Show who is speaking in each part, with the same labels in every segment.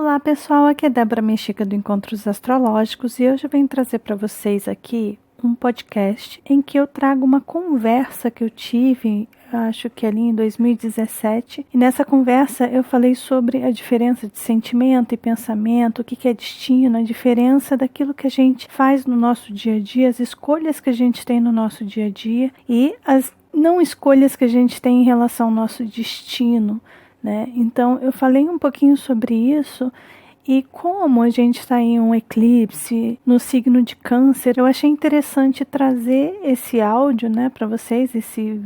Speaker 1: Olá pessoal, aqui é Débora Mexica do Encontros Astrológicos e hoje eu venho trazer para vocês aqui um podcast em que eu trago uma conversa que eu tive, acho que ali em 2017, e nessa conversa eu falei sobre a diferença de sentimento e pensamento, o que é destino, a diferença daquilo que a gente faz no nosso dia a dia, as escolhas que a gente tem no nosso dia a dia e as não escolhas que a gente tem em relação ao nosso destino, né? Então eu falei um pouquinho sobre isso e como a gente está em um eclipse no signo de Câncer, eu achei interessante trazer esse áudio, né, para vocês,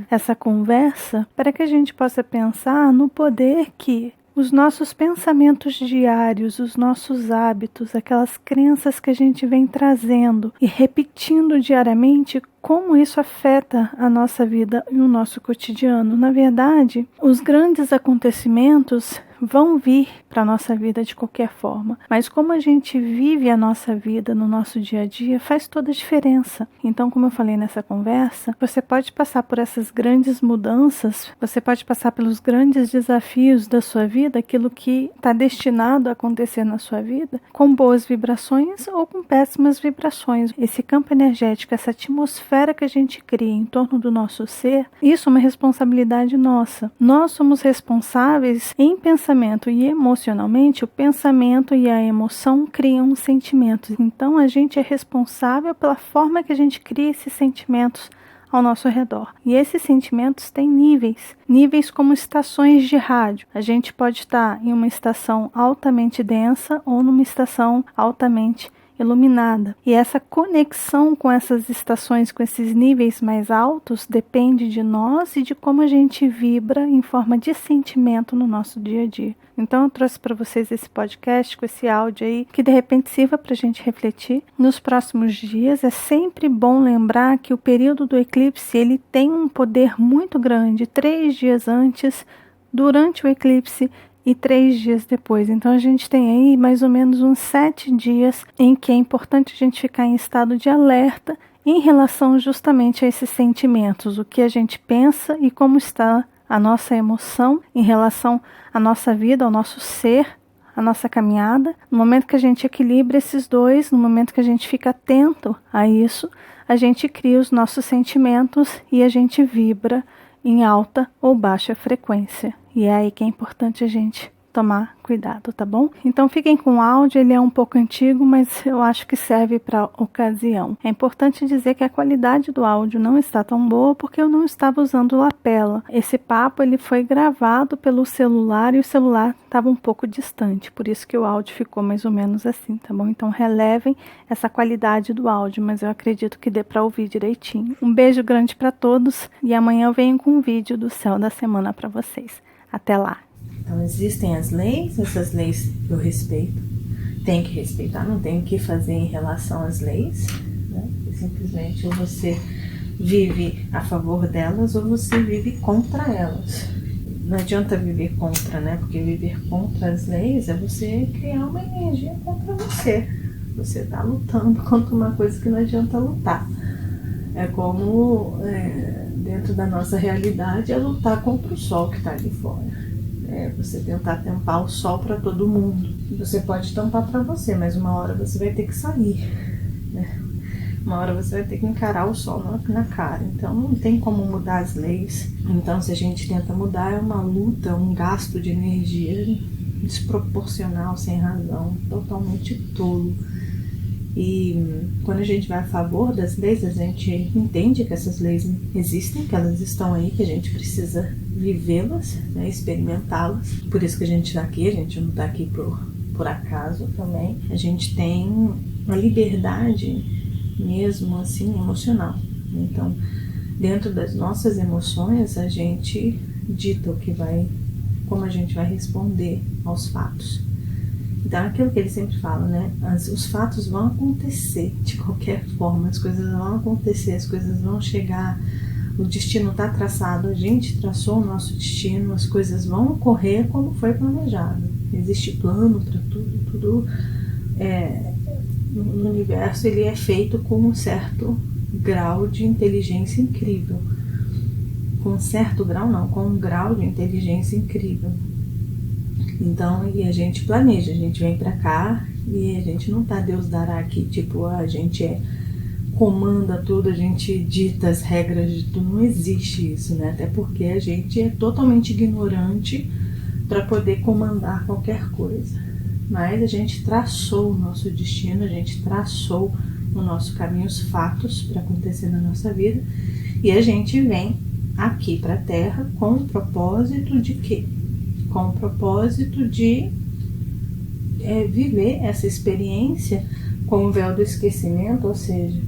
Speaker 1: essa conversa, para que a gente possa pensar no poder que os nossos pensamentos diários, os nossos hábitos, aquelas crenças que a gente vem trazendo e repetindo diariamente, como isso afeta a nossa vida e o nosso cotidiano. Na verdade, os grandes acontecimentos vão vir para a nossa vida de qualquer forma, mas como a gente vive a nossa vida no nosso dia a dia faz toda a diferença. Então, como eu falei nessa conversa, você pode passar por essas grandes mudanças, você pode passar pelos grandes desafios da sua vida, aquilo que está destinado a acontecer na sua vida, com boas vibrações ou com péssimas vibrações. Esse campo energético, essa atmosfera que a gente cria em torno do nosso ser, isso é uma responsabilidade nossa. Nós somos responsáveis em pensamento e emocionalmente. O pensamento e a emoção criam sentimentos. Então a gente é responsável pela forma que a gente cria esses sentimentos ao nosso redor. E esses sentimentos têm níveis como estações de rádio. A gente pode estar em uma estação altamente densa ou numa estação altamente iluminada. E essa conexão com essas estações, com esses níveis mais altos, depende de nós e de como a gente vibra em forma de sentimento no nosso dia a dia. Então eu trouxe para vocês esse podcast com esse áudio aí, que de repente sirva para a gente refletir nos próximos dias. É sempre bom lembrar que o período do eclipse ele tem um poder muito grande, 3 dias antes, durante o eclipse e 3 dias depois. Então a gente tem aí mais ou menos uns 7 dias em que é importante a gente ficar em estado de alerta em relação justamente a esses sentimentos, o que a gente pensa e como está a nossa emoção em relação à nossa vida, ao nosso ser, a nossa caminhada. No momento que a gente equilibra esses dois, no momento que a gente fica atento a isso, a gente cria os nossos sentimentos e a gente vibra em alta ou baixa frequência. E é aí que é importante a gente tomar cuidado, tá bom? Então fiquem com o áudio, ele é um pouco antigo, mas eu acho que serve para a ocasião. É importante dizer que a qualidade do áudio não está tão boa porque eu não estava usando lapela. Esse papo ele foi gravado pelo celular e o celular estava um pouco distante, por isso que o áudio ficou mais ou menos assim, tá bom? Então relevem essa qualidade do áudio, mas eu acredito que dê para ouvir direitinho. Um beijo grande para todos e amanhã eu venho com um vídeo do céu da semana para vocês. Até lá!
Speaker 2: Então existem as leis, essas leis eu respeito, tem que respeitar, não tem o que fazer em relação às leis, né? Simplesmente ou você vive a favor delas ou você vive contra elas. Não adianta viver contra, né? Porque viver contra as leis é você criar uma energia contra você. Você está lutando contra uma coisa que não adianta lutar. É como dentro da nossa realidade é lutar contra o sol que está ali fora. É você tentar tampar o sol para todo mundo. Você pode tampar para você, mas uma hora você vai ter que sair, né? Uma hora você vai ter que encarar o sol na cara. Então não tem como mudar as leis. Então se a gente tenta mudar é uma luta, um gasto de energia desproporcional, sem razão, totalmente tolo. E quando a gente vai a favor das leis, a gente entende que essas leis existem, que elas estão aí, que a gente precisa vivê-las, né, experimentá-las. Por isso que a gente está aqui, a gente não está aqui por acaso também. A gente tem uma liberdade mesmo assim emocional. Então, dentro das nossas emoções, a gente dita como a gente vai responder aos fatos. Então, aquilo que ele sempre fala, né? Os fatos vão acontecer de qualquer forma, as coisas vão acontecer, as coisas vão chegar, o destino está traçado, a gente traçou o nosso destino, as coisas vão ocorrer como foi planejado. Existe plano para tudo no universo ele é feito com um certo grau de inteligência incrível. Com um certo grau não, com um grau de inteligência incrível. Então, e a gente planeja, a gente vem pra cá e a gente não tá Deus dará aqui, tipo, a gente comanda tudo, a gente dita as regras de tudo, não existe isso, né? Até porque a gente é totalmente ignorante para poder comandar qualquer coisa. Mas a gente traçou o nosso destino, a gente traçou o nosso caminho, os fatos para acontecer na nossa vida, e a gente vem aqui para a Terra com o propósito de quê? Com o propósito de viver essa experiência com o véu do esquecimento, ou seja,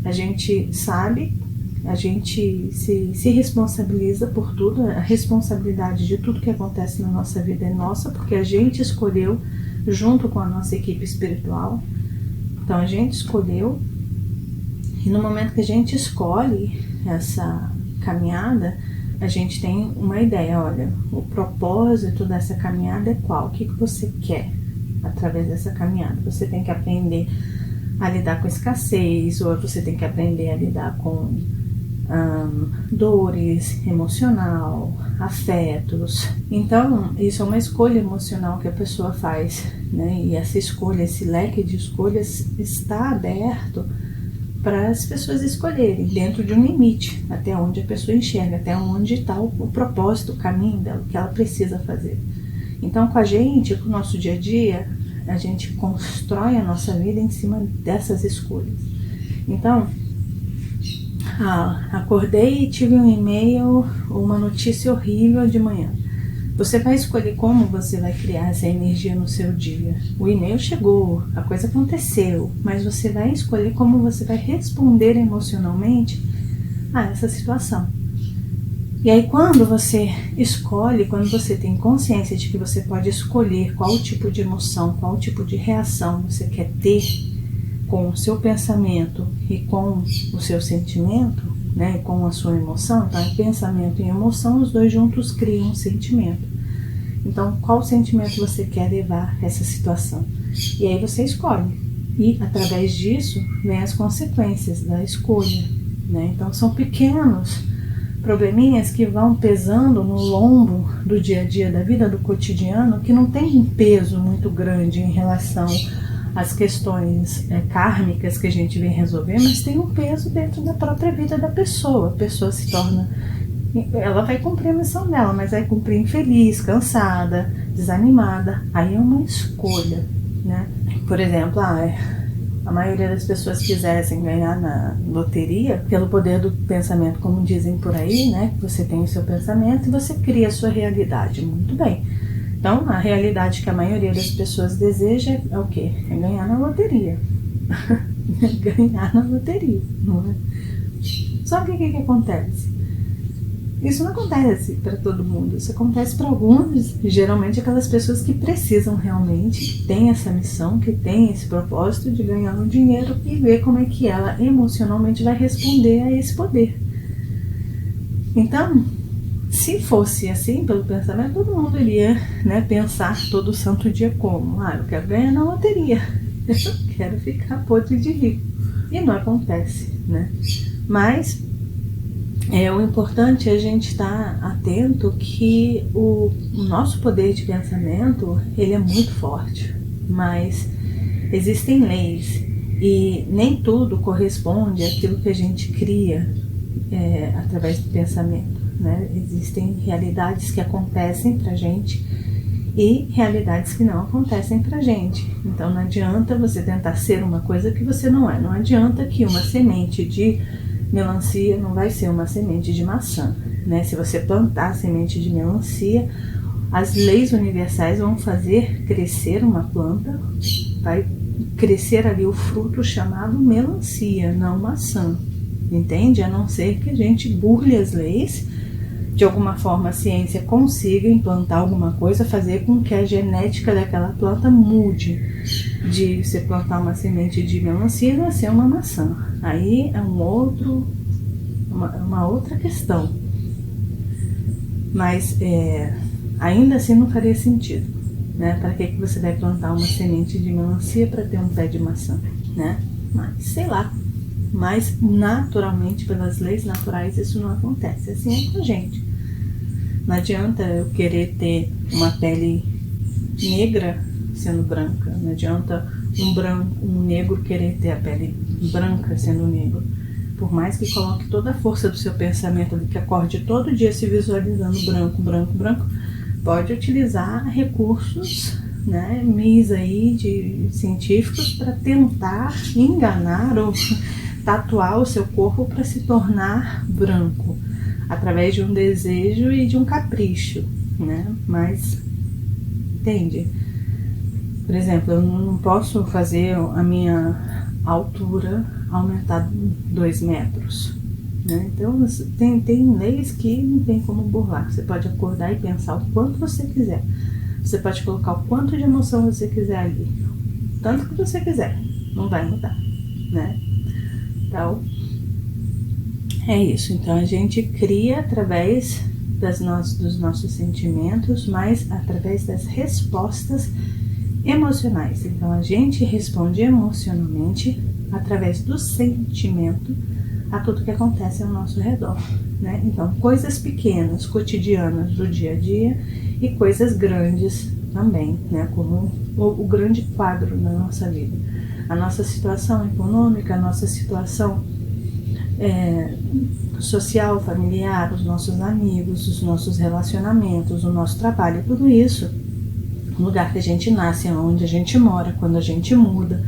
Speaker 2: a gente sabe, a gente se responsabiliza por tudo, a responsabilidade de tudo que acontece na nossa vida é nossa, porque a gente escolheu junto com a nossa equipe espiritual. Então a gente escolheu, e no momento que a gente escolhe essa caminhada, a gente tem uma ideia, olha, o propósito dessa caminhada é qual? O que você quer através dessa caminhada? Você tem que aprender a lidar com escassez, ou você tem que aprender a lidar com dores emocional, afetos. Então, isso é uma escolha emocional que a pessoa faz, né? E essa escolha, esse leque de escolhas está aberto para as pessoas escolherem dentro de um limite, até onde a pessoa enxerga, até onde está o propósito, o caminho dela, o que ela precisa fazer. Então, com a gente, com o nosso dia a dia, a gente constrói a nossa vida em cima dessas escolhas. Então, acordei e tive um e-mail, uma notícia horrível de manhã. Você vai escolher como você vai criar essa energia no seu dia. O e-mail chegou, a coisa aconteceu, mas você vai escolher como você vai responder emocionalmente a essa situação. E aí quando você escolhe, quando você tem consciência de que você pode escolher qual tipo de emoção, qual tipo de reação você quer ter com o seu pensamento e com o seu sentimento, né, com a sua emoção, então pensamento e emoção, os dois juntos criam um sentimento. Então, qual sentimento você quer levar essa situação? E aí você escolhe. E através disso, vem as consequências da escolha, né? Então, são pequenos probleminhas que vão pesando no lombo do dia a dia, da vida do cotidiano, que não tem um peso muito grande em relação às questões kármicas que a gente vem resolver, mas tem um peso dentro da própria vida da pessoa. A pessoa se torna, ela vai cumprir a missão dela, mas vai cumprir infeliz, cansada, desanimada. Aí é uma escolha, né? Por exemplo, a maioria das pessoas quisessem ganhar na loteria, pelo poder do pensamento, como dizem por aí, né? Você tem o seu pensamento e você cria a sua realidade. Muito bem. Então, a realidade que a maioria das pessoas deseja é o quê? É ganhar na loteria. Ganhar na loteria, não é? Só que o que acontece? Isso não acontece para todo mundo, isso acontece para alguns, geralmente aquelas pessoas que precisam realmente, que têm essa missão, que têm esse propósito de ganhar um dinheiro e ver como é que ela emocionalmente vai responder a esse poder. Então, se fosse assim, pelo pensamento, todo mundo iria, né, pensar todo santo dia como? Eu quero ganhar na loteria, eu quero ficar podre de rico. E não acontece, né? Mas o importante é a gente estar atento que o nosso poder de pensamento, ele é muito forte, mas existem leis e nem tudo corresponde àquilo que a gente cria através do pensamento, né? Existem realidades que acontecem pra gente e realidades que não acontecem pra gente. Então não adianta você tentar ser uma coisa que você não é. Não adianta que uma semente de melancia não vai ser uma semente de maçã, né? Se você plantar a semente de melancia, as leis universais vão fazer crescer uma planta, vai crescer ali o fruto chamado melancia, não maçã, entende? A não ser que a gente burle as leis, de alguma forma a ciência consiga implantar alguma coisa, fazer com que a genética daquela planta mude, de você plantar uma semente de melancia e nascer uma maçã. Aí é uma outra questão. Mas ainda assim não faria sentido, né? Para que você vai plantar uma semente de melancia para ter um pé de maçã, né? Mas sei lá. Mas naturalmente, pelas leis naturais, isso não acontece. Assim é com a gente. Não adianta eu querer ter uma pele negra sendo branca, não adianta um negro querer ter a pele branca sendo negro. Por mais que coloque toda a força do seu pensamento, de que acorde todo dia se visualizando branco, branco, branco, pode utilizar recursos, né, aí de científicos para tentar enganar ou tatuar o seu corpo para se tornar branco, através de um desejo e de um capricho, né? Mas, entende? Por exemplo, eu não posso fazer a minha altura aumentar 2 metros, né? Então, tem leis que não tem como burlar. Você pode acordar e pensar o quanto você quiser. Você pode colocar o quanto de emoção você quiser ali. Tanto que você quiser. Não vai mudar, né? Então, é isso. Então, a gente cria através dos nossos sentimentos, mas através das respostas emocionais. Então, a gente responde emocionalmente através do sentimento a tudo que acontece ao nosso redor, né? Então, coisas pequenas, cotidianas do dia a dia e coisas grandes também, né? Como o grande quadro da nossa vida. A nossa situação econômica, a nossa situação social, familiar, os nossos amigos, os nossos relacionamentos, o nosso trabalho, tudo isso, o lugar que a gente nasce, onde a gente mora, quando a gente muda,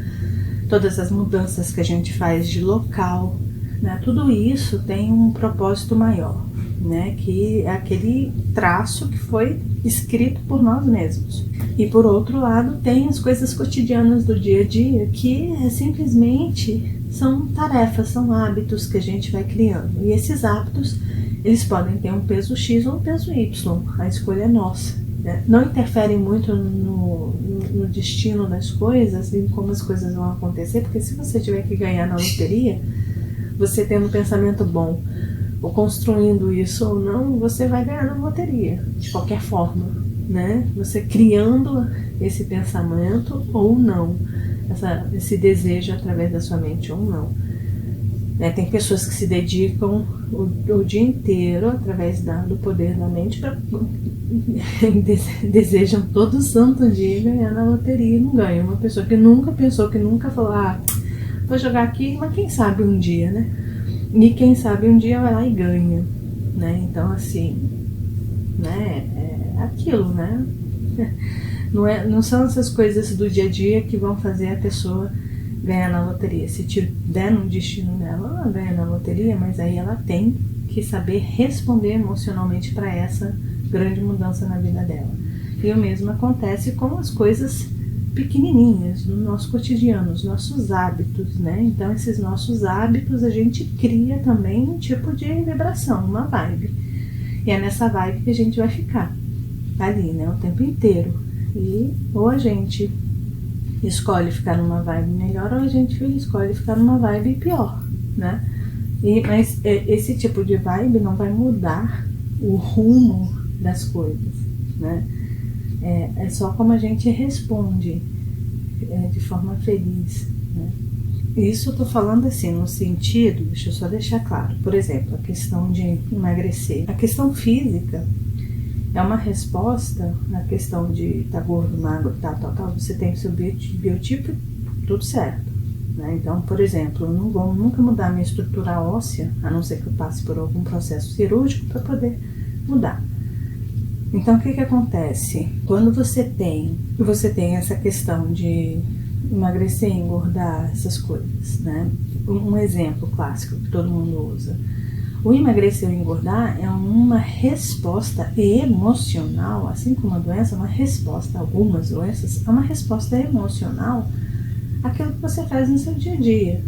Speaker 2: todas as mudanças que a gente faz de local, né? Tudo isso tem um propósito maior, né? Que é aquele traço que foi escrito por nós mesmos. E por outro lado, tem as coisas cotidianas do dia a dia, que simplesmente são tarefas, são hábitos que a gente vai criando. E esses hábitos, eles podem ter um peso X ou um peso Y, a escolha é nossa, né? Não interferem muito no destino das coisas, em como as coisas vão acontecer, porque se você tiver que ganhar na loteria, você tendo um pensamento bom, ou construindo isso ou não, você vai ganhar na loteria, de qualquer forma, né? Você criando esse pensamento ou não, esse desejo através da sua mente ou não. Tem pessoas que se dedicam o dia inteiro através do poder da mente para desejam todo santo dia ganhar na loteria e não ganham. Uma pessoa que nunca pensou, que nunca falou, vou jogar aqui, mas quem sabe um dia, né? E quem sabe um dia vai lá e ganha, né? Então, assim, né? É aquilo, né? Não são essas coisas do dia a dia que vão fazer a pessoa ganhar na loteria. Se der no destino dela, ela ganha na loteria, mas aí ela tem que saber responder emocionalmente para essa grande mudança na vida dela. E o mesmo acontece com as coisas pequenininhas do nosso cotidiano, os nossos hábitos, né? Então, esses nossos hábitos a gente cria também um tipo de vibração, uma vibe. E é nessa vibe que a gente vai ficar ali, né? O tempo inteiro. E ou a gente escolhe ficar numa vibe melhor, ou a gente escolhe ficar numa vibe pior, né? Mas esse tipo de vibe não vai mudar o rumo das coisas, né? É só como a gente responde de forma feliz, né? Isso eu tô falando assim, no sentido, deixa eu só deixar claro, por exemplo, a questão de emagrecer. A questão física é uma resposta na questão de estar gordo, magro, tal, você tem o seu biotipo, tudo certo, né? Então, por exemplo, eu não vou nunca mudar a minha estrutura óssea, a não ser que eu passe por algum processo cirúrgico para poder mudar. Então, o que acontece? Quando você tem essa questão de emagrecer, engordar, essas coisas, né? Um exemplo clássico que todo mundo usa. O emagrecer ou engordar é uma resposta emocional, assim como a doença é uma resposta, algumas doenças, é uma resposta emocional àquilo que você faz no seu dia a dia.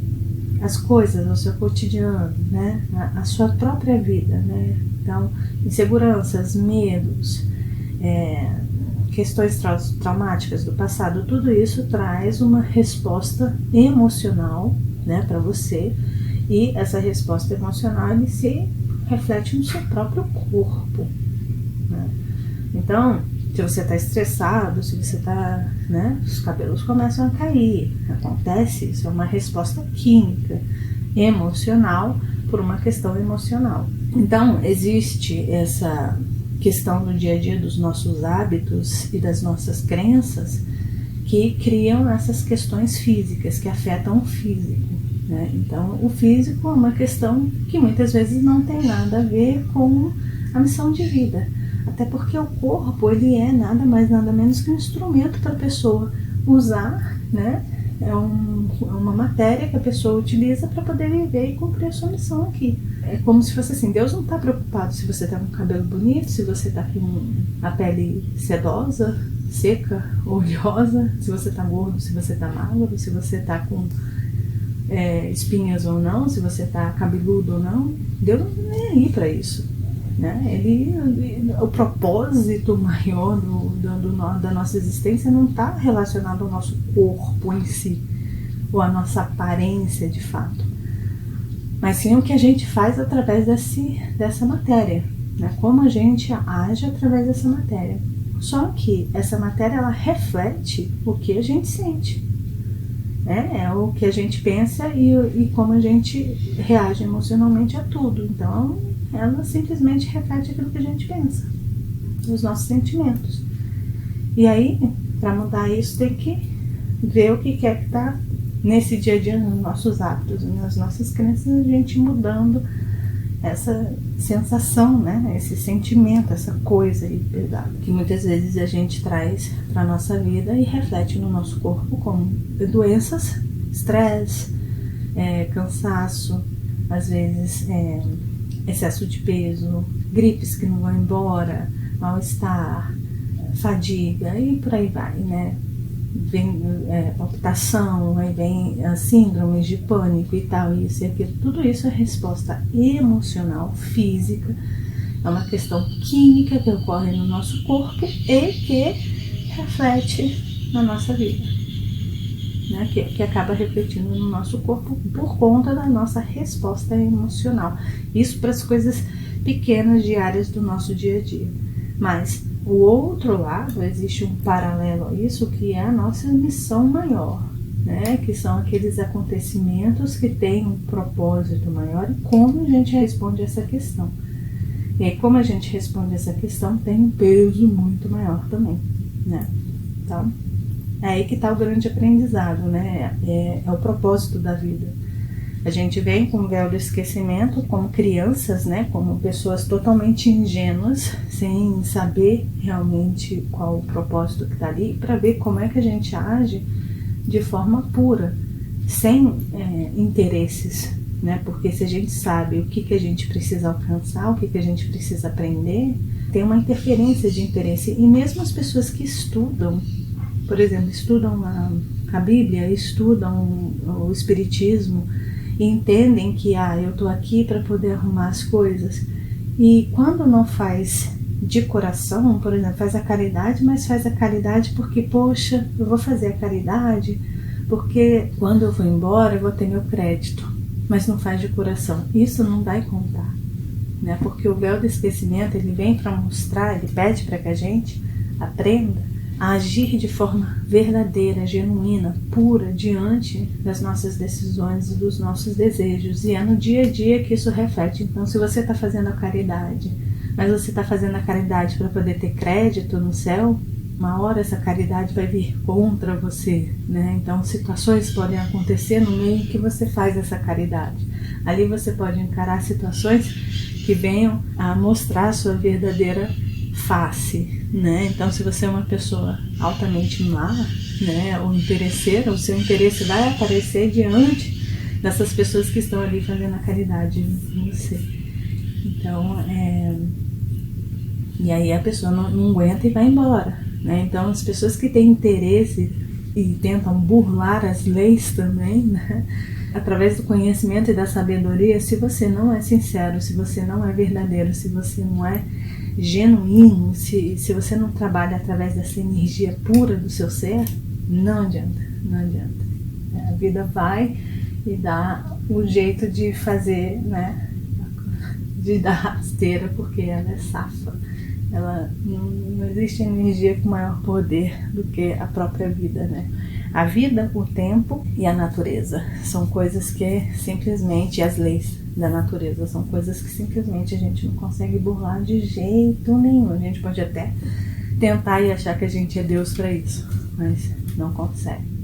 Speaker 2: As coisas, o seu cotidiano, né? A sua própria vida, né? Então, inseguranças, medos, questões traumáticas do passado, tudo isso traz uma resposta emocional, né, para você, e essa resposta emocional ele se reflete no seu próprio corpo, né? Então, se você está estressado, se você está, né, os cabelos começam a cair, acontece, isso é uma resposta química, emocional, por uma questão emocional. Então, existe questão do dia a dia, dos nossos hábitos e das nossas crenças, que criam essas questões físicas, que afetam o físico, né? Então, o físico é uma questão que muitas vezes não tem nada a ver com a missão de vida. Até porque o corpo, ele é nada mais, nada menos que um instrumento para a pessoa usar, né? É uma matéria que a pessoa utiliza para poder viver e cumprir a sua missão aqui. É como se fosse assim, Deus não está preocupado se você está com o cabelo bonito, se você está com a pele sedosa, seca, oleosa, se você está gordo, se você está magro, se você está com espinhas ou não, se você está cabeludo ou não. Deus não é aí para isso, né? O propósito maior da nossa existência não está relacionado ao nosso corpo em si, ou à nossa aparência de fato, mas sim o que a gente faz através dessa matéria, né? Como a gente age através dessa matéria. Só que essa matéria, ela reflete o que a gente sente, né? É o que a gente pensa e como a gente reage emocionalmente a tudo. Então, ela simplesmente reflete aquilo que a gente pensa, os nossos sentimentos. E aí, para mudar isso, tem que ver o que é que está nesse dia a dia, nos nossos hábitos, nas nossas crenças, a gente mudando essa sensação, né? Esse sentimento, essa coisa aí pesada, que muitas vezes a gente traz para a nossa vida e reflete no nosso corpo como doenças, estresse, cansaço, às vezes excesso de peso, gripes que não vão embora, mal-estar, fadiga e por aí vai, né? Vem palpitação, aí vem as síndromes de pânico e tal, isso e aquilo. Tudo isso é resposta emocional, física, é uma questão química que ocorre no nosso corpo e que reflete na nossa vida, né? Que acaba refletindo no nosso corpo por conta da nossa resposta emocional. Isso para as coisas pequenas, diárias do nosso dia a dia. Mas o outro lado, existe um paralelo a isso, que é a nossa missão maior, né? Que são aqueles acontecimentos que têm um propósito maior e como a gente responde essa questão. E aí, como a gente responde essa questão, tem um peso muito maior também, né? Então, é aí que está o grande aprendizado, né? É o propósito da vida. A gente vem com o véu do esquecimento como crianças, né? Como pessoas totalmente ingênuas, sem saber realmente qual o propósito que está ali, para ver como é que a gente age de forma pura, sem interesses, né? Porque se a gente sabe o que a gente precisa alcançar, o que a gente precisa aprender, tem uma interferência de interesse. E mesmo as pessoas que estudam, por exemplo, estudam a Bíblia, estudam o Espiritismo, e entendem que eu estou aqui para poder arrumar as coisas, e quando não faz de coração, por exemplo, faz a caridade, mas faz a caridade porque, poxa, eu vou fazer a caridade porque quando eu for embora eu vou ter meu crédito, mas não faz de coração, isso não vai contar, né? Porque o véu do esquecimento, ele vem para mostrar, ele pede para que a gente aprenda a agir de forma verdadeira, genuína, pura, diante das nossas decisões e dos nossos desejos. E é no dia a dia que isso reflete. Então, se você está fazendo a caridade, mas você está fazendo a caridade para poder ter crédito no céu, uma hora essa caridade vai vir contra você, né? Então, situações podem acontecer no meio em que você faz essa caridade. Ali você pode encarar situações que venham a mostrar a sua verdadeira face, né? Então, se você é uma pessoa altamente má, né, ou interesseira, o seu interesse vai aparecer diante dessas pessoas que estão ali fazendo a caridade em você. Então, e aí a pessoa não aguenta e vai embora, né? Então, as pessoas que têm interesse e tentam burlar as leis também, né, através do conhecimento e da sabedoria, se você não é sincero, se você não é verdadeiro, se você não é genuíno, se você não trabalha através dessa energia pura do seu ser, não adianta. A vida vai e dá o jeito de fazer, né, de dar rasteira, porque ela é safa. Ela não existe energia com maior poder do que a própria vida, né? A vida, o tempo e a natureza são coisas que simplesmente, as leis da natureza. São coisas que simplesmente a gente não consegue burlar de jeito nenhum. A gente pode até tentar e achar que a gente é Deus para isso, mas não consegue.